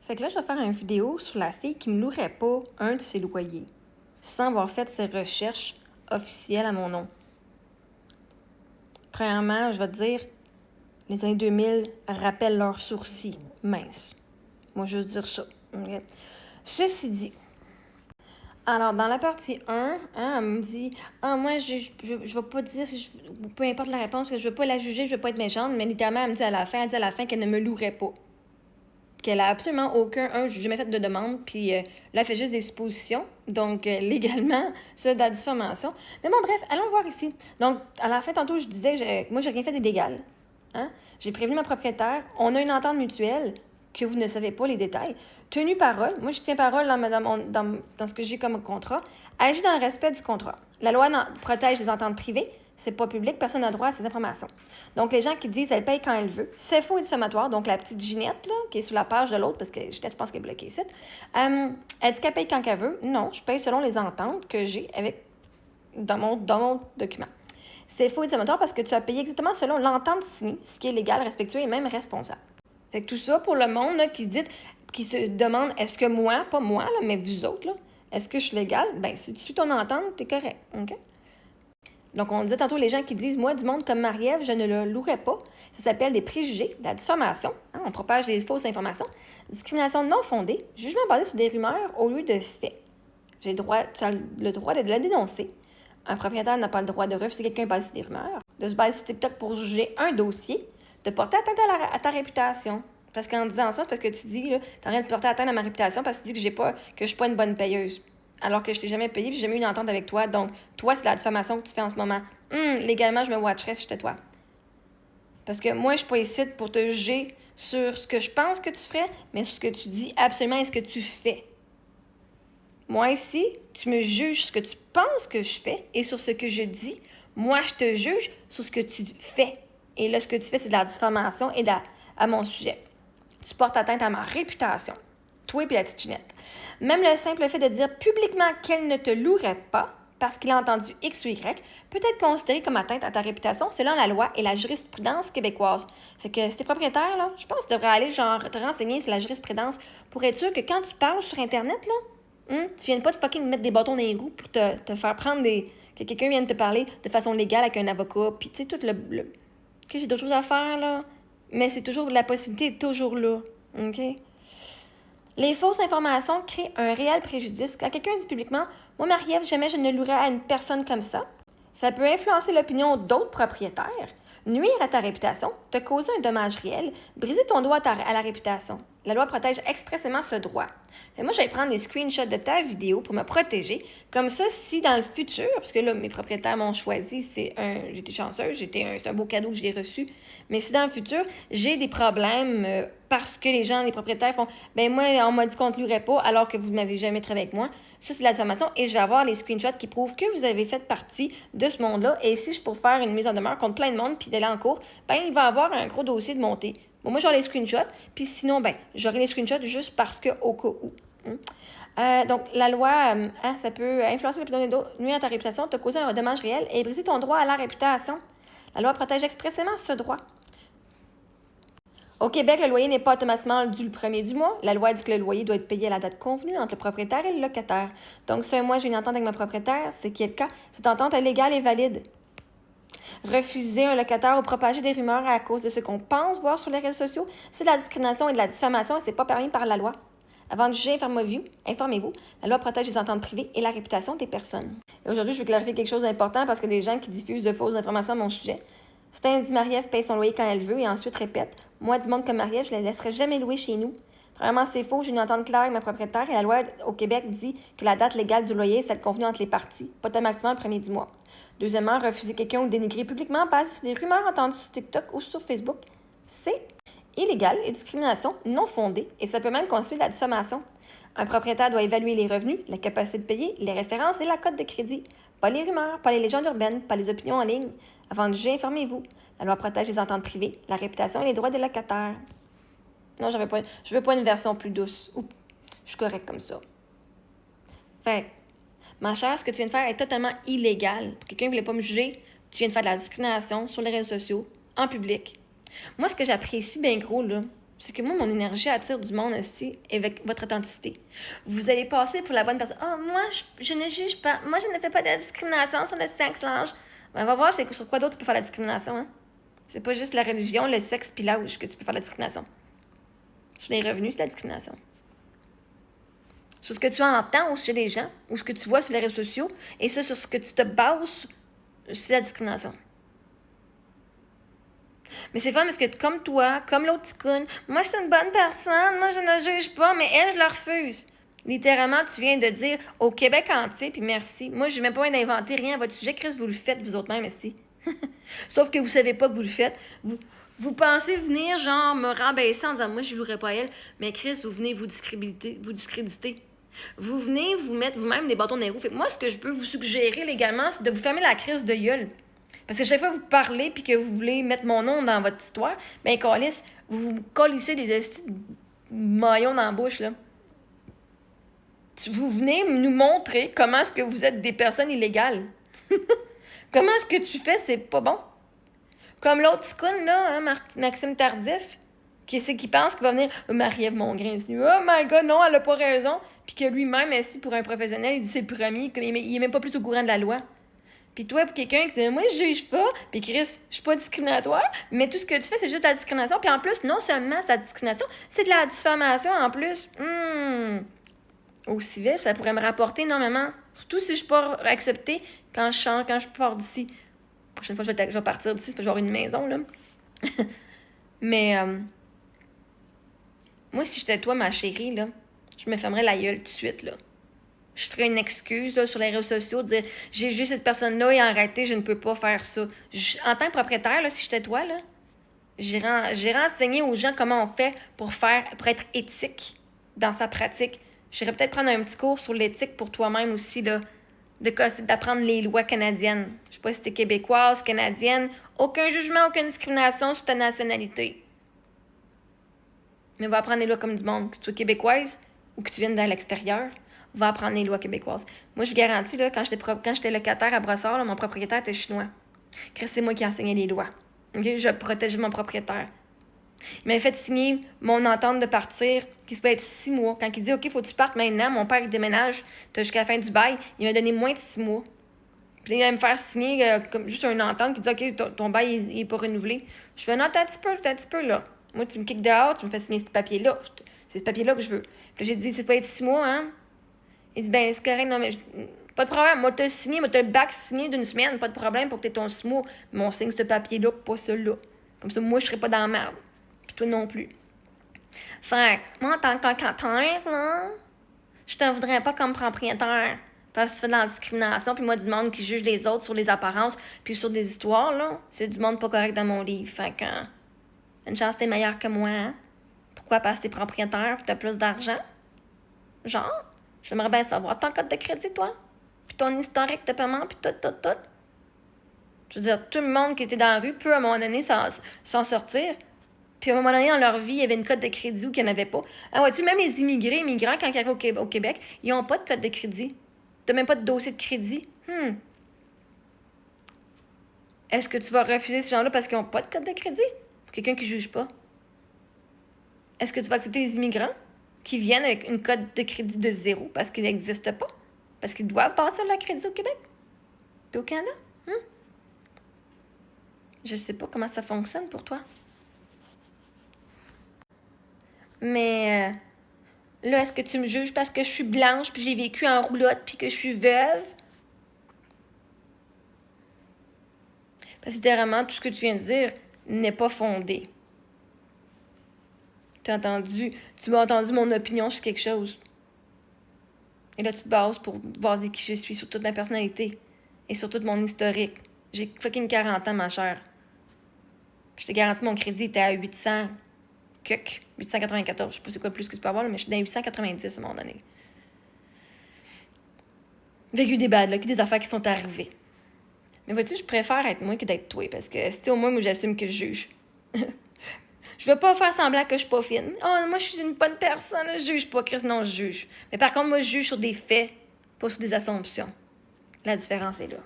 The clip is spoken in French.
Fait que là, je vais faire une vidéo sur la fille qui me louerait pas un de ses loyers, sans avoir fait ses recherches officielles à mon nom. Premièrement, je vais te dire, les années 2000 rappellent leurs sourcils minces. Moi, je veux juste dire ça. Okay? Ceci dit, alors, dans la partie 1, elle me dit « Ah, moi, je vais pas dire, peu importe la réponse, que je veux pas la juger, je veux pas être méchante. » Mais littéralement, elle me dit à la fin qu'elle ne me louerait pas. Qu'elle a absolument aucun... j'ai jamais fait de demande, puis là, elle fait juste des suppositions. Donc, légalement, c'est de la diffamation. Mais bon, bref, allons voir ici. Donc, à la fin, tantôt, je disais que moi, j'ai rien fait d'illégal. Hein? J'ai prévenu ma propriétaire. On a une entente mutuelle que vous ne savez pas les détails. Tenue parole. Moi, je tiens parole dans ce que j'ai comme contrat. Agis dans le respect du contrat. La loi protège les ententes privées. C'est pas public, personne n'a droit à ces informations. Donc, les gens qui disent elle paye quand elle veut, c'est faux et diffamatoire. Donc, la petite Ginette, là, qui est sur la page de l'autre, parce que Ginette, je pense qu'elle est bloquée ici, elle dit qu'elle paye quand elle veut. Non, je paye selon les ententes que j'ai avec dans mon document. C'est faux et diffamatoire parce que tu as payé exactement selon l'entente signée, ce qui est légal, respectueux et même responsable. Fait que tout ça pour le monde là, qui se demande est-ce que moi, pas moi, là, mais vous autres, là, est-ce que je suis légale? Ben, si tu suis ton entente, t'es correct. OK? Donc, on disait tantôt les gens qui disent moi, du monde comme Marie-Ève, je ne le louerai pas. Ça s'appelle des préjugés, de la diffamation. Hein, on propage des fausses informations. Discrimination non fondée, jugement basé sur des rumeurs au lieu de faits. Tu as le droit de la dénoncer. Un propriétaire n'a pas le droit de refuser quelqu'un basé sur des rumeurs, de se baser sur TikTok pour juger un dossier, de porter atteinte à ta réputation. Parce qu'en disant ça, c'est parce que tu dis, là, t'as rien de porter atteinte à ma réputation parce que tu dis que je suis pas une bonne payeuse. Alors que je t'ai jamais payé et j'ai jamais eu une entente avec toi. Donc, toi, c'est de la diffamation que tu fais en ce moment. Légalement, je me watcherais si j'étais toi. Parce que moi, je suis pas ici pour te juger sur ce que je pense que tu ferais, mais sur ce que tu dis absolument et ce que tu fais. Moi, ici, tu me juges sur ce que tu penses que je fais et sur ce que je dis. Moi, je te juge sur ce que tu fais. Et là, ce que tu fais, c'est de la diffamation et à mon sujet. Tu portes atteinte à ma réputation. Toi et la petite Ginette. Même le simple fait de dire publiquement qu'elle ne te louerait pas parce qu'il a entendu X ou Y peut être considéré comme atteinte à ta réputation selon la loi et la jurisprudence québécoise. Fait que si t'es propriétaire, là, je pense que tu devrais aller te renseigner sur la jurisprudence pour être sûr que quand tu parles sur Internet, là, tu viennes pas de fucking mettre des bâtons dans les roues pour te faire prendre que quelqu'un vienne te parler de façon légale avec un avocat, puis tu sais, tout le... Que j'ai d'autres choses à faire, là. Mais c'est toujours... La possibilité est toujours là. OK? Les fausses informations créent un réel préjudice. Quand quelqu'un dit publiquement « Moi, Marie-Ève, jamais je ne louerai à une personne comme ça », ça peut influencer l'opinion d'autres propriétaires, nuire à ta réputation, te causer un dommage réel, briser ton droit à la réputation. La loi protège expressément ce droit. Moi, je vais prendre des screenshots de ta vidéo pour me protéger. Comme ça, si dans le futur, parce que là, mes propriétaires m'ont choisi, j'étais chanceuse, c'est un beau cadeau que j'ai reçu. Mais si dans le futur, j'ai des problèmes parce que les propriétaires font « Ben moi, on m'a dit qu'on ne te louerait pas alors que vous ne m'avez jamais travaillé avec moi. » Ça, c'est de la diffamation et je vais avoir les screenshots qui prouvent que vous avez fait partie de ce monde-là. Et si je peux faire une mise en demeure contre plein de monde puis d'aller en cours, ben il va y avoir un gros dossier de montée. Bon, moi, j'aurai les screenshots, puis sinon, j'aurai les screenshots juste parce que, au cas où. Donc, la loi, ça peut influencer l'opinion d'autres, nuire à ta réputation, te causer un dommage réel et briser ton droit à la réputation. La loi protège expressément ce droit. Au Québec, le loyer n'est pas automatiquement dû le premier du mois. La loi dit que le loyer doit être payé à la date convenue entre le propriétaire et le locataire. Donc, si un mois, j'ai une entente avec ma propriétaire, ce qui est le cas, cette entente est légale et valide. Refuser un locataire ou propager des rumeurs à cause de ce qu'on pense voir sur les réseaux sociaux, c'est de la discrimination et de la diffamation et c'est pas permis par la loi. Avant de juger, informez-vous. La loi protège les ententes privées et la réputation des personnes. Et aujourd'hui, je veux clarifier quelque chose d'important parce que des gens qui diffusent de fausses informations à mon sujet. Certains disent Marie-Ève paye son loyer quand elle veut et ensuite répète moi, du monde comme Marie-Ève, je ne la laisserai jamais louer chez nous. Vraiment, c'est faux. J'ai une entente claire avec ma propriétaire et la loi au Québec dit que la date légale du loyer, c'est celle convenue entre les parties, pas automatiquement le premier du mois. Deuxièmement, refuser quelqu'un ou dénigrer publiquement basé sur des rumeurs entendues sur TikTok ou sur Facebook, c'est illégal et discrimination non fondée et ça peut même constituer de la diffamation. Un propriétaire doit évaluer les revenus, la capacité de payer, les références et la cote de crédit. Pas les rumeurs, pas les légendes urbaines, pas les opinions en ligne. Avant de juger, informez-vous. La loi protège les ententes privées, la réputation et les droits des locataires. Non, je veux pas une version plus douce. Oups, je suis correcte comme ça. Fait, ma chère, ce que tu viens de faire est totalement illégal. Pour quelqu'un qui ne voulait pas me juger, tu viens de faire de la discrimination sur les réseaux sociaux, en public. Moi, ce que j'apprécie bien gros, là, C'est que moi, mon énergie attire du monde aussi avec votre authenticité. Vous allez passer pour la bonne personne. Ah, moi, je ne juge pas. Moi, je ne fais pas de discrimination sur le sexe, l'âge. Ben, on va voir sur quoi d'autre tu peux faire la discrimination. Hein? C'est pas juste la religion, le sexe puis l'âge que tu peux faire la discrimination. Sur les revenus, c'est la discrimination. Sur ce que tu entends au sujet des gens, ou ce que tu vois sur les réseaux sociaux, et ça, sur ce que tu te bases, c'est la discrimination. Mais c'est fun parce que comme toi, comme l'autre ticoune, moi je suis une bonne personne, moi je ne juge pas, mais elle, je la refuse. Littéralement, tu viens de dire au Québec entier, puis merci. Moi, je n'ai même pas d'inventer rien à votre sujet. Chris, vous le faites vous autres même, merci. Sauf que vous savez pas que vous le faites. Vous pensez venir, genre, me rabaisser en disant, moi, je ne louerai pas elle. Mais Chris, vous venez vous discréditer. Vous venez vous mettre vous-même des bâtons dans les roues. Fait que moi, ce que je peux vous suggérer légalement, c'est de vous fermer la crise de gueule. Parce que chaque fois que vous parlez puis que vous voulez mettre mon nom dans votre histoire, ben, câlisse, vous vous collissez des maillons dans la bouche, là. Vous venez nous montrer comment est-ce que vous êtes des personnes illégales. Comment est-ce que tu fais, c'est pas bon. Comme l'autre ticoune, là, hein, Maxime Tardif, qui pense qu'il va venir Marie-Ève Mongrain. Il se dit, oh my god, non, elle a pas raison. Puis que lui-même, si pour un professionnel, il dit c'est le premier, il est même pas plus au courant de la loi. Puis toi, pour quelqu'un qui dit, moi, je juge pas, puis Chris, je suis pas discriminatoire, mais tout ce que tu fais, c'est juste la discrimination. Puis en plus, non seulement c'est la discrimination, c'est de la diffamation en plus. Au civil, ça pourrait me rapporter énormément. Surtout si je suis pas acceptée quand je pars d'ici. La prochaine fois, je vais partir d'ici, c'est parce que je vais avoir une maison, là. Mais moi, si j'étais toi, ma chérie, là, je me fermerais la gueule tout de suite, là. Je ferais une excuse là, sur les réseaux sociaux, de dire j'ai juste cette personne-là et arrêté, je ne peux pas faire ça. En tant que propriétaire, là, si j'étais toi, là, j'irais enseigner aux gens comment on fait pour être éthique dans sa pratique. J'irais peut-être prendre un petit cours sur l'éthique pour toi-même aussi, là, d'apprendre les lois canadiennes. Je sais pas si t'es québécoise, canadienne, aucun jugement, aucune discrimination sur ta nationalité. Mais va apprendre les lois comme du monde, que tu sois québécoise ou que tu viennes de l'extérieur. Va apprendre les lois québécoises. Moi, je vous garantis, là, quand j'étais locataire à Brossard, là, mon propriétaire était chinois. Chris, c'est moi qui enseignais les lois. Okay? Je protégeais mon propriétaire. Il m'avait fait signer mon entente de partir, qui se peut être 6 mois. Quand il dit, OK, faut que tu partes maintenant, mon père, il déménage, tu as jusqu'à la fin du bail, il m'a donné moins de 6 mois. Puis il allait me faire signer comme juste une entente qui dit, OK, ton bail, il n'est pas renouvelé. Je fais, non, attends un petit peu, là. Moi, tu me kicks dehors, tu me fais signer ce papier-là. C'est ce papier-là que je veux. Puis j'ai dit, ça peut être 6 mois, hein? Il dit, ben, c'est correct, non, mais pas de problème. Moi, t'as signé, moi, t'as le bac signé d'une semaine, pas de problème pour que t'aies ton 6 mois. Mais on signe ce papier-là, pas celui-là. Comme ça, moi, je serais pas dans la merde. Puis toi non plus. Fait que, moi, en tant que locataire, là, je t'en voudrais pas comme propriétaire. Parce que tu fais de la discrimination, puis moi, du monde qui juge les autres sur les apparences, puis sur des histoires, là, c'est du monde pas correct dans mon livre. Fait que, une chance t'es meilleur que moi, hein? Pourquoi? Parce que t'es propriétaire, puis t'as plus d'argent? Genre? J'aimerais bien savoir ton code de crédit, toi. Puis ton historique de paiement, puis tout. Je veux dire, tout le monde qui était dans la rue peut, à un moment donné, s'en sortir. Puis à un moment donné, dans leur vie, il y avait une code de crédit ou qu'il n'y en avait pas. Ah ouais, même les immigrants, quand ils arrivent au Québec, ils n'ont pas de code de crédit. T'as même pas de dossier de crédit. Est-ce que tu vas refuser ces gens-là parce qu'ils n'ont pas de code de crédit? Pour quelqu'un qui ne juge pas. Est-ce que tu vas accepter les immigrants qui viennent avec une code de crédit de 0 parce qu'il n'existe pas? Parce qu'ils doivent passer le crédit au Québec? Puis au Canada? Je sais pas comment ça fonctionne pour toi. Mais là, est-ce que tu me juges parce que je suis blanche, puis j'ai vécu en roulotte, puis que je suis veuve? Parce que littéralement, tout ce que tu viens de dire n'est pas fondé. Tu m'as entendu mon opinion sur quelque chose. Et là, tu te bases pour voir qui je suis, sur toute ma personnalité et sur tout mon historique. J'ai fucking 40 ans, ma chère. Je te garantis, mon crédit était à 800 894. Je sais pas c'est quoi plus que tu peux avoir, mais je suis dans 890 à un moment donné. Vécu des bad, là, que des affaires qui sont arrivées. Mais vois-tu, je préfère être moi que d'être toi, parce que si au moins, moi, j'assume que je juge. Je veux pas faire semblant que je suis pas fine. Oh, moi, je suis une bonne personne, je juge pas, Chris, non, je juge. Mais par contre, moi, je juge sur des faits, pas sur des assumptions. La différence est là.